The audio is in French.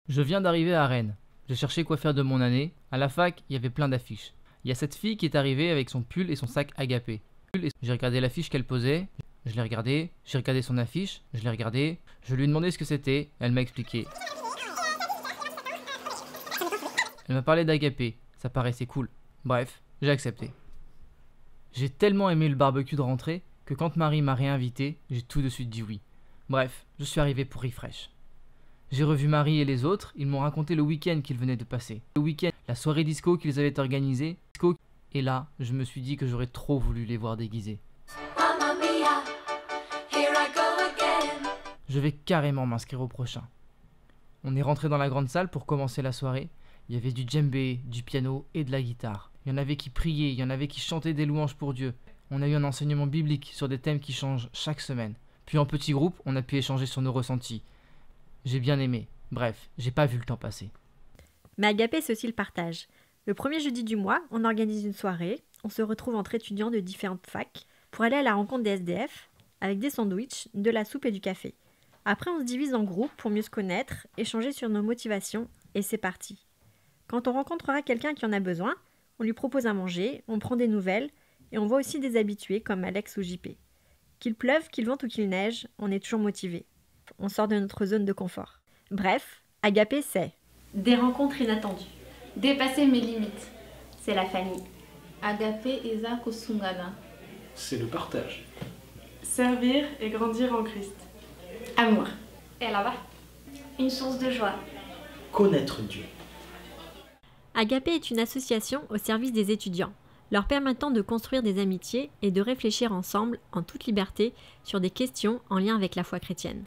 Je viens d'arriver à Rennes. J'ai cherché quoi faire de mon année. À la fac, il y avait plein d'affiches. Il y a cette fille qui est arrivée avec son pull et son sac Agapé. J'ai regardé l'affiche qu'elle posait, je l'ai regardée, j'ai regardé son affiche, je l'ai regardée, je lui ai demandé ce que c'était, elle m'a expliqué. Elle m'a parlé d'Agapé, ça paraissait cool. Bref, j'ai accepté. J'ai tellement aimé le barbecue de rentrée que quand Marie m'a réinvité, j'ai tout de suite dit oui. Bref, je suis arrivé pour Refresh. J'ai revu Marie et les autres, ils m'ont raconté le week-end qu'ils venaient de passer. Le week-end, la soirée disco qu'ils avaient organisée. Et là, je me suis dit que j'aurais trop voulu les voir déguisés. Je vais carrément m'inscrire au prochain. On est rentré dans la grande salle pour commencer la soirée. Il y avait du djembé, du piano et de la guitare. Il y en avait qui priaient, il y en avait qui chantaient des louanges pour Dieu. On a eu un enseignement biblique sur des thèmes qui changent chaque semaine. Puis en petit groupe, on a pu échanger sur nos ressentis. J'ai bien aimé. Bref, j'ai pas vu le temps passer. Mais Agapé, c'est aussi le partage. Le premier jeudi du mois, on organise une soirée. On se retrouve entre étudiants de différentes facs pour aller à la rencontre des SDF avec des sandwichs, de la soupe et du café. Après, on se divise en groupes pour mieux se connaître, échanger sur nos motivations et c'est parti. Quand on rencontrera quelqu'un qui en a besoin, on lui propose à manger, on prend des nouvelles et on voit aussi des habitués comme Alex ou JP. Qu'il pleuve, qu'il vente ou qu'il neige, on est toujours motivé. On sort de notre zone de confort. Bref, Agapé, c'est des rencontres inattendues. Dépasser mes limites. C'est la famille. Agapé eza kosungana. C'est le partage. Servir et grandir en Christ. Amour. Et là-bas, Une source de joie. Connaître Dieu. Agapé est une association au service des étudiants, leur permettant de construire des amitiés et de réfléchir ensemble en toute liberté sur des questions en lien avec la foi chrétienne.